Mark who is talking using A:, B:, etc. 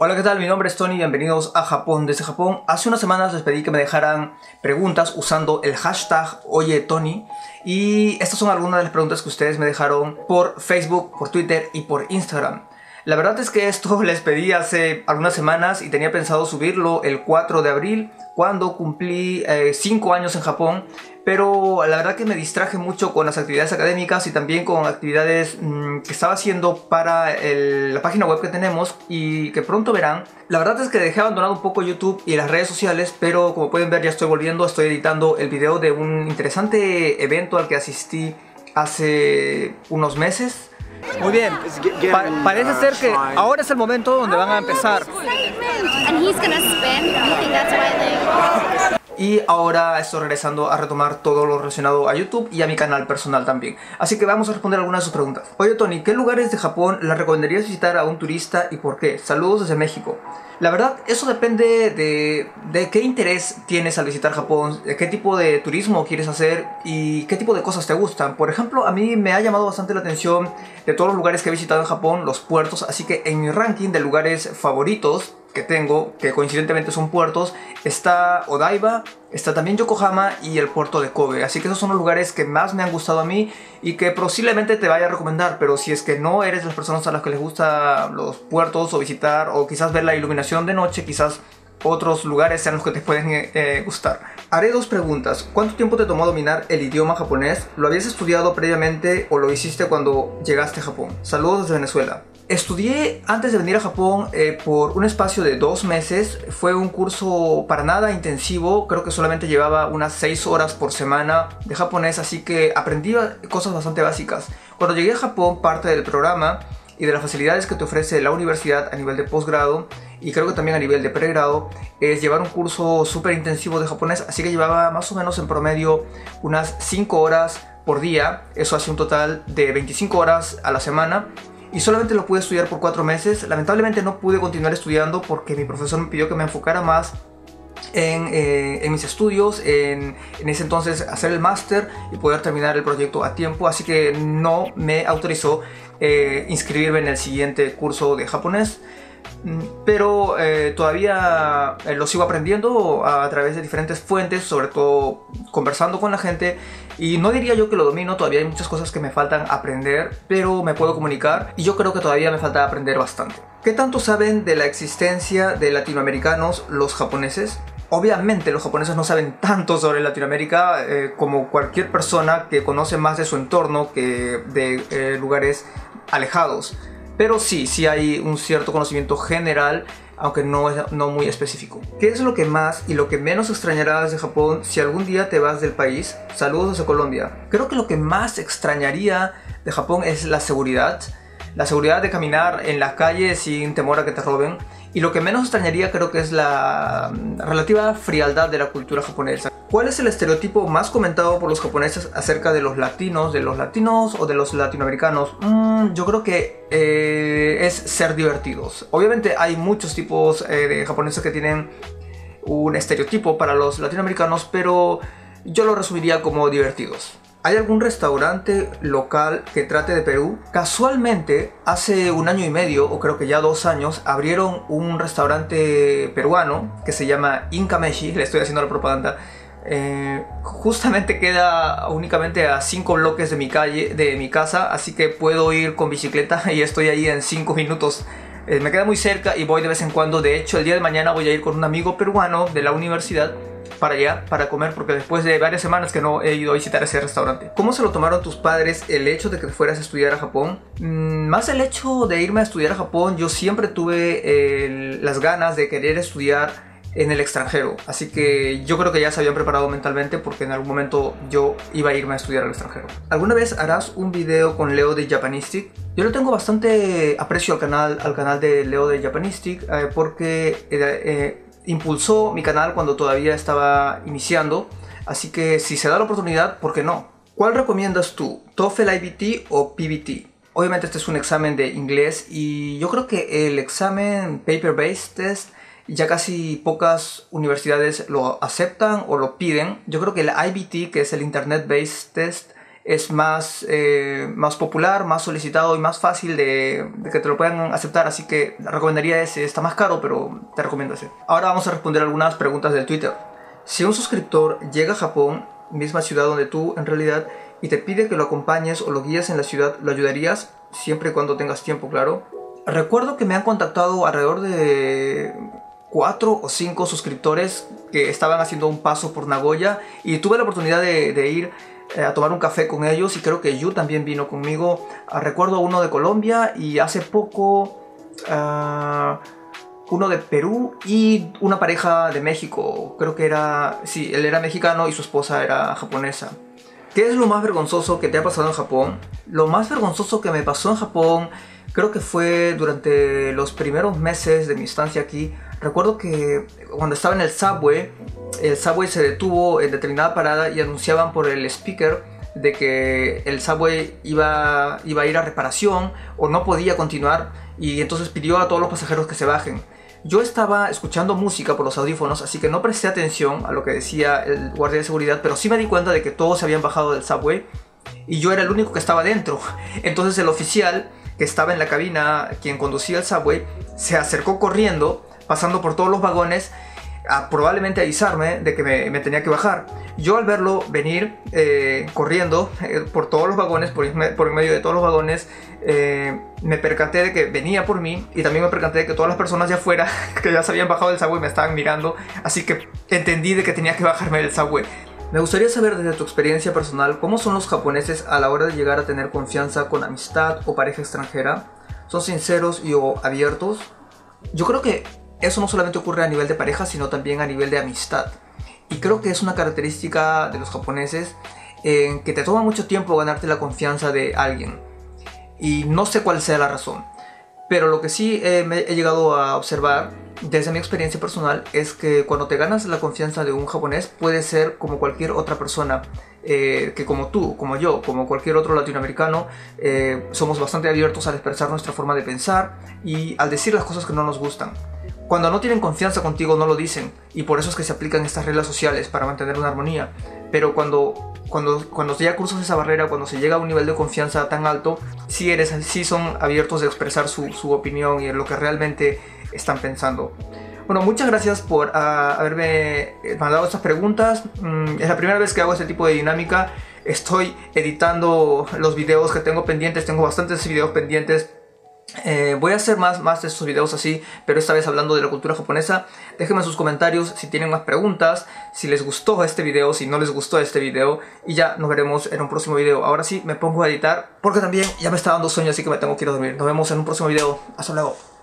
A: Hola, ¿qué tal? Mi nombre es Tony, bienvenidos a Japón desde Japón. Hace unas semanas les pedí que me dejaran preguntas usando el hashtag OyeTony y estas son algunas de las preguntas que ustedes me dejaron por Facebook, por Twitter y por Instagram. La verdad es que esto les pedí hace algunas semanas y tenía pensado subirlo el 4 de abril cuando cumplí 5 años en Japón, pero la verdad que me distraje mucho con las actividades académicas y también con actividades que estaba haciendo para la página web que tenemos y que pronto verán. La verdad es que dejé abandonado un poco YouTube y las redes sociales, pero como pueden ver ya estoy volviendo, estoy editando el video de un interesante evento al que asistí hace unos meses. Muy bien, parece ser que ahora es el momento donde van a empezar. Y ahora estoy regresando a retomar todo lo relacionado a YouTube y a mi canal personal también. Así que vamos a responder algunas de sus preguntas. Oye Tony, ¿qué lugares de Japón le recomendarías visitar a un turista y por qué? Saludos desde México. La verdad, eso depende de qué interés tienes al visitar Japón, de qué tipo de turismo quieres hacer y qué tipo de cosas te gustan. Por ejemplo, a mí me ha llamado bastante la atención de todos los lugares que he visitado en Japón, los puertos, así que en mi ranking de lugares favoritos que tengo, que coincidentemente son puertos, está Odaiba, está también Yokohama y el puerto de Kobe. Así que esos son los lugares que más me han gustado a mí y que posiblemente te vaya a recomendar. Pero si es que no eres de las personas a las que les gusta los puertos o visitar o quizás ver la iluminación de noche, quizás otros lugares sean los que te pueden gustar. Haré dos preguntas. ¿Cuánto tiempo te tomó dominar el idioma japonés? ¿Lo habías estudiado previamente o lo hiciste cuando llegaste a Japón? Saludos desde Venezuela. Estudié antes de venir a Japón por un espacio de 2 meses. Fue un curso para nada intensivo, creo que solamente llevaba unas 6 horas por semana de japonés, así que aprendí cosas bastante básicas. Cuando llegué a Japón, parte del programa y de las facilidades que te ofrece la universidad a nivel de posgrado y creo que también a nivel de pregrado es llevar un curso súper intensivo de japonés, así que llevaba más o menos en promedio unas 5 horas por día. Eso hace un total de 25 horas a la semana. Y solamente lo pude estudiar por 4 meses. Lamentablemente no pude continuar estudiando porque mi profesor me pidió que me enfocara más en mis estudios, en ese entonces hacer el máster y poder terminar el proyecto a tiempo. Así que no me autorizó inscribirme en el siguiente curso de japonés. Pero todavía lo sigo aprendiendo a través de diferentes fuentes, sobre todo conversando con la gente. Y no diría yo que lo domino, todavía hay muchas cosas que me faltan aprender, pero me puedo comunicar y yo creo que todavía me falta aprender bastante. ¿Qué tanto saben de la existencia de latinoamericanos los japoneses? Obviamente los japoneses no saben tanto sobre Latinoamérica como cualquier persona que conoce más de su entorno que de lugares alejados. Pero sí hay un cierto conocimiento general, aunque no muy específico. ¿Qué es lo que más y lo que menos extrañarás de Japón si algún día te vas del país? Saludos desde Colombia. Creo que lo que más extrañaría de Japón es la seguridad. La seguridad de caminar en la calle sin temor a que te roben. Y lo que menos extrañaría creo que es la relativa frialdad de la cultura japonesa. ¿Cuál es el estereotipo más comentado por los japoneses acerca de los latinos o de los latinoamericanos? Yo creo que es ser divertidos. Obviamente hay muchos tipos de japoneses que tienen un estereotipo para los latinoamericanos, pero yo lo resumiría como divertidos. ¿Hay algún restaurante local que trate de Perú? Casualmente, hace 1 año y medio, o creo que ya 2 años, abrieron un restaurante peruano que se llama Inca Meshi. Le estoy haciendo la propaganda. Justamente queda únicamente a 5 bloques de mi casa, así que puedo ir con bicicleta y estoy ahí en 5 minutos. Me queda muy cerca y voy de vez en cuando. De hecho, el día de mañana voy a ir con un amigo peruano de la universidad para allá, para comer, porque después de varias semanas que no he ido a visitar ese restaurante. ¿Cómo se lo tomaron tus padres el hecho de que fueras a estudiar a Japón? Más el hecho de irme a estudiar a Japón, yo siempre tuve las ganas de querer estudiar en el extranjero, así que yo creo que ya se habían preparado mentalmente porque en algún momento yo iba a irme a estudiar al extranjero. ¿Alguna vez harás un video con Leo de Japanistic? Yo le tengo bastante aprecio al canal de Leo de Japanistic porque impulsó mi canal cuando todavía estaba iniciando, así que si se da la oportunidad, ¿por qué no? ¿Cuál recomiendas tú? ¿TOEFL IBT o PBT? Obviamente este es un examen de inglés y yo creo que el examen Paper-Based Test ya casi pocas universidades lo aceptan o lo piden. Yo creo que el IBT, que es el Internet Based Test, es más popular, más solicitado y más fácil de que te lo puedan aceptar. Así que recomendaría ese. Está más caro, pero te recomiendo ese. Ahora vamos a responder algunas preguntas del Twitter. Si un suscriptor llega a Japón, misma ciudad donde tú en realidad, y te pide que lo acompañes o lo guíes en la ciudad, ¿lo ayudarías? Siempre y cuando tengas tiempo, claro. Recuerdo que me han contactado alrededor de 4 o 5 suscriptores que estaban haciendo un paso por Nagoya y tuve la oportunidad de ir a tomar un café con ellos, y creo que Yu también vino conmigo. Recuerdo uno de Colombia y hace poco uno de Perú y una pareja de México. Creo que era... sí, él era mexicano y su esposa era japonesa. ¿Qué es lo más vergonzoso que te ha pasado en Japón? Lo más vergonzoso que me pasó en Japón creo que fue durante los primeros meses de mi estancia aquí. Recuerdo que cuando estaba en el subway se detuvo en determinada parada y anunciaban por el speaker de que el subway iba a ir a reparación o no podía continuar, y entonces pidió a todos los pasajeros que se bajen. Yo estaba escuchando música por los audífonos, así que no presté atención a lo que decía el guardia de seguridad, pero sí me di cuenta de que todos se habían bajado del subway y yo era el único que estaba dentro. Entonces el oficial que estaba en la cabina, quien conducía el subway, se acercó corriendo, pasando por todos los vagones, a probablemente avisarme de que me tenía que bajar. Yo, al verlo venir corriendo por todos los vagones, por en medio de todos los vagones, me percaté de que venía por mí, y también me percaté de que todas las personas de afuera que ya se habían bajado del subway me estaban mirando, así que entendí de que tenía que bajarme del subway. Me gustaría saber, desde tu experiencia personal, ¿cómo son los japoneses a la hora de llegar a tener confianza con amistad o pareja extranjera? ¿Son sinceros o abiertos? Yo creo que eso no solamente ocurre a nivel de pareja, sino también a nivel de amistad. Y creo que es una característica de los japoneses en que te toma mucho tiempo ganarte la confianza de alguien. Y no sé cuál sea la razón. Pero lo que sí he llegado a observar desde mi experiencia personal es que cuando te ganas la confianza de un japonés, puede ser como cualquier otra persona, que como tú, como yo, como cualquier otro latinoamericano, somos bastante abiertos al expresar nuestra forma de pensar y al decir las cosas que no nos gustan. Cuando no tienen confianza contigo no lo dicen, y por eso es que se aplican estas reglas sociales para mantener una armonía. Pero cuando ya cruzas esa barrera, cuando se llega a un nivel de confianza tan alto, sí son abiertos de expresar su opinión y en lo que realmente están pensando. Bueno, muchas gracias por haberme mandado estas preguntas. Es la primera vez que hago este tipo de dinámica. Estoy editando los videos que tengo pendientes, tengo bastantes videos pendientes. Voy a hacer más de estos videos así, pero esta vez hablando de la cultura japonesa. Déjenme en sus comentarios si tienen más preguntas, si les gustó este video, si no les gustó este video, y ya nos veremos en un próximo video. Ahora sí me pongo a editar porque también ya me está dando sueño, así que me tengo que ir a dormir. Nos vemos en un próximo video. Hasta luego.